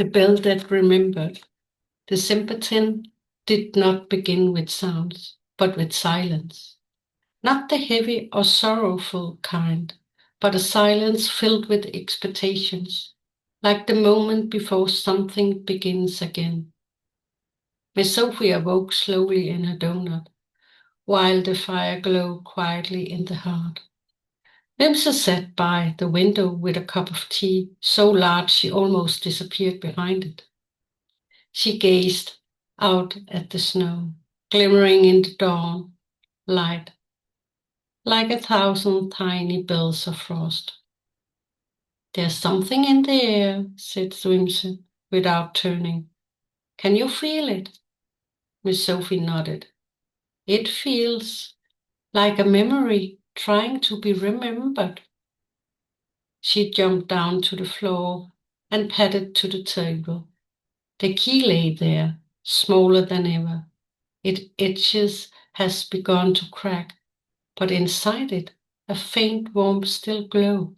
The bell that remembered. The simpleton did not begin with sounds, but with silence. Not the heavy or sorrowful kind, but a silence filled with expectations, like the moment before something begins again. Miss Sofie awoke slowly in her donut, while the fire glowed quietly in the hearth. Wilma sat by the window with a cup of tea, so large she almost disappeared behind it. She gazed out at the snow, glimmering in the dawn light, like 1,000 tiny bells of frost. There's something in the air, said Swimson, without turning. Can you feel it? Miss Sofie nodded. It feels like a memory trying to be remembered. She jumped down to the floor and padded to the table. The key lay there, smaller than ever. Its edges has begun to crack, but inside it a faint warmth still glowed,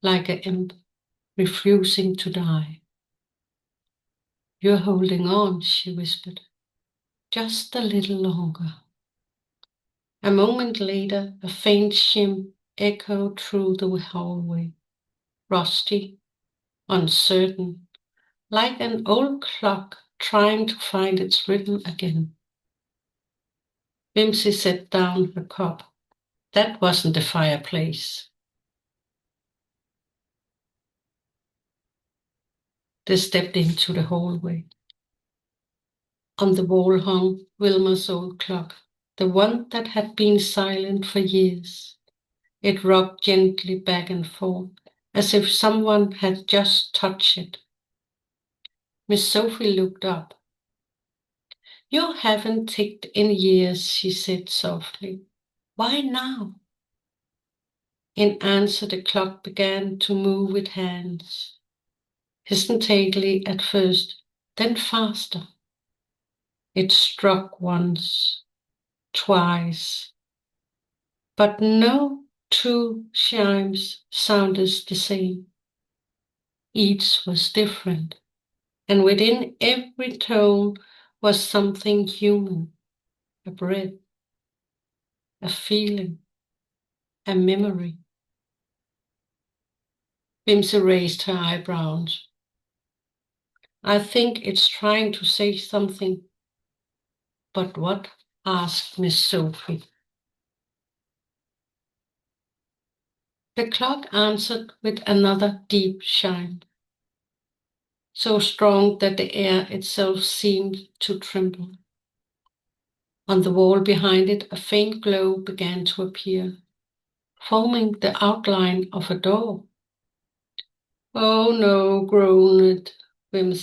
like an imp refusing to die. You're holding on, she whispered. Just a little longer. A moment later, a faint shim echoed through the hallway, rusty, uncertain, like an old clock trying to find its rhythm again. Wilma set down her cup. That wasn't the fireplace. They stepped into the hallway. On the wall hung Wilma's old clock, the one that had been silent for years. It rocked gently back and forth, as if someone had just touched it. Miss Sofie looked up. You haven't ticked in years, she said softly. Why now? In answer, the clock began to move with hands, hesitantly at first, then faster. It struck once, twice, but no two chimes sounded the same. Each was different, and within every tone was something human, a breath, a feeling, a memory. Wilma raised her eyebrows. I think it's trying to say something. But what? Asked Miss Sofie. The clock answered with another deep chime, so strong that the air itself seemed to tremble. On the wall behind it, a faint glow began to appear, forming the outline of a door. Oh no, groaned Wilma.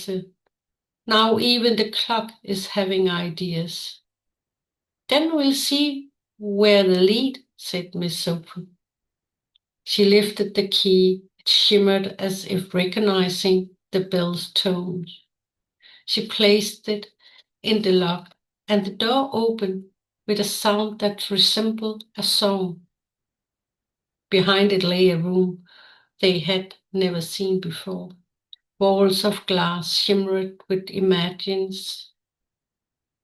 Now even the clock is having ideas. Then we'll see where they lead, said Miss Sofie. She lifted the key. It shimmered as if recognizing the bell's tones. She placed it in the lock, and the door opened with a sound that resembled a song. Behind it lay a room they had never seen before. Walls of glass shimmered with images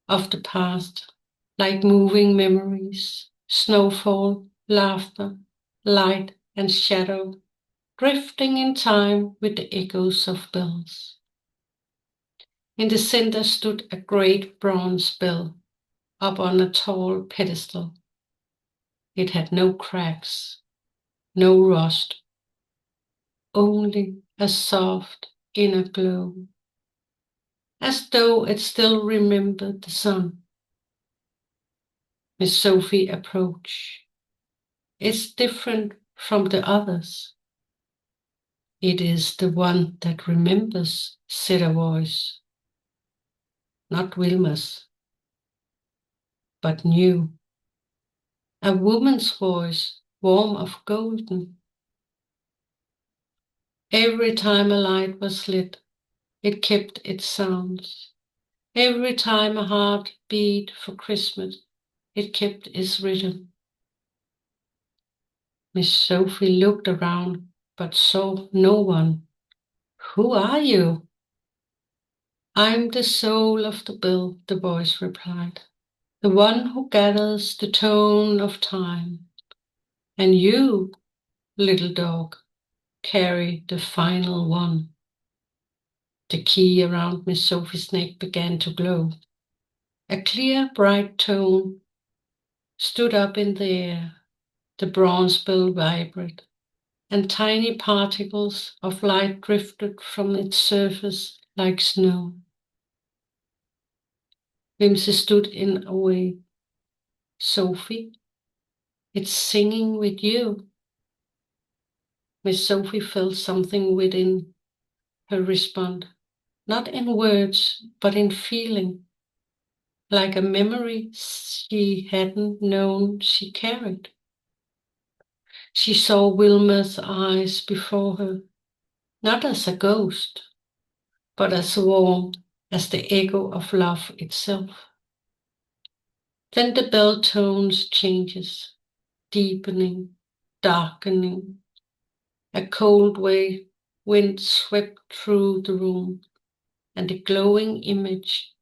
of the past, like moving memories, snowfall, laughter, light and shadow, drifting in time with the echoes of bells. In the center stood a great bronze bell up on a tall pedestal. It had no cracks, no rust, only a soft inner glow, as though it still remembered the sun. Miss Sofie approached. It's different from the others. It is the one that remembers, said a voice. Not Wilma's, but new. A woman's voice, warm of golden. Every time a light was lit, it kept its sounds. Every time a heart beat for Christmas, it kept its rhythm. Miss Sofie looked around, but saw no one. Who are you? I'm the soul of the bell, the voice replied, the one who gathers the tone of time. And you, little dog, carry the final one. The key around Miss Sofie's neck began to glow. A clear, bright tone stood up in the air. The bronze bell vibrated, and tiny particles of light drifted from its surface like snow. Wilma stood in awe. Sofie, it's singing with you. Miss Sofie felt something within her respond, not in words, but in feeling, like a memory she hadn't known she carried. She saw Wilma's eyes before her, not as a ghost, but as warm as the echo of love itself. Then the bell tones changes, deepening, darkening. A cold wind swept through the room, and the glowing image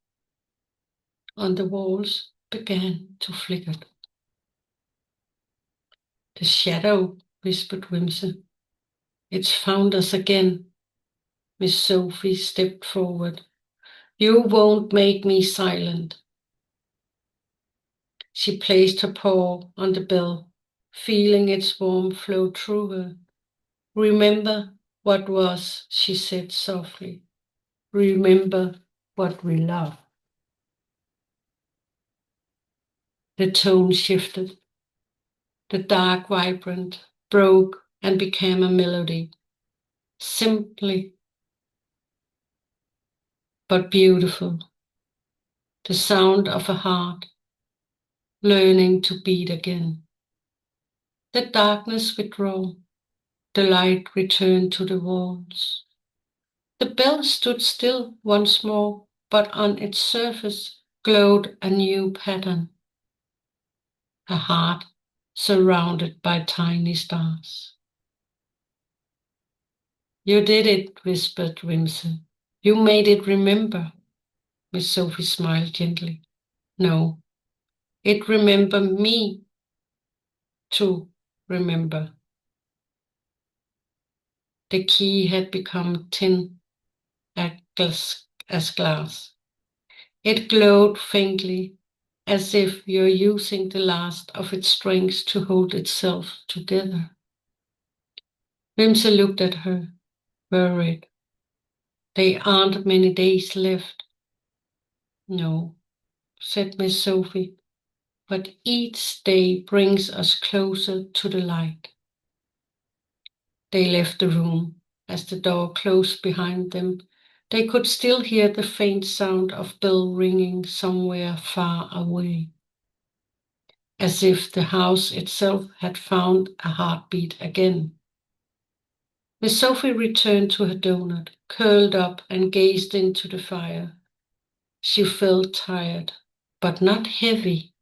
on the walls began to flicker. The shadow, whispered Wilma. It's found us again. Miss Sofie stepped forward. You won't make me silent. She placed her paw on the bell, feeling its warmth flow through her. Remember what was, she said softly. Remember what we love. The tone shifted. The dark vibrant broke and became a melody, simply but beautiful. The sound of a heart learning to beat again. The darkness withdrew. The light returned to the walls. The bell stood still once more, but on its surface glowed a new pattern. A heart surrounded by tiny stars. You did it, whispered Wilma. You made it remember. Miss Sofie smiled gently. No, it remembered me to remember. The key had become tin as glass. It glowed faintly, as if you're using the last of its strength to hold itself together. Wilma looked at her, worried. There aren't many days left. No, said Miss Sofie, but each day brings us closer to the light. They left the room. As the door closed behind them, they could still hear the faint sound of bell ringing somewhere far away, as if the house itself had found a heartbeat again. Miss Sofie returned to her donut, curled up and gazed into the fire. She felt tired, but not heavy.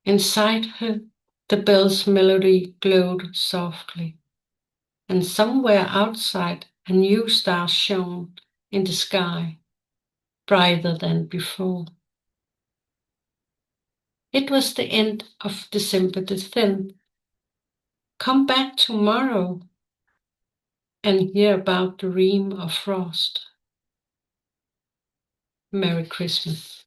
Inside her, the bell's melody glowed softly, and somewhere outside a new star shone in the sky, brighter than before. It was the end of December the 10th. Come back tomorrow and hear about the ream of frost. Merry Christmas.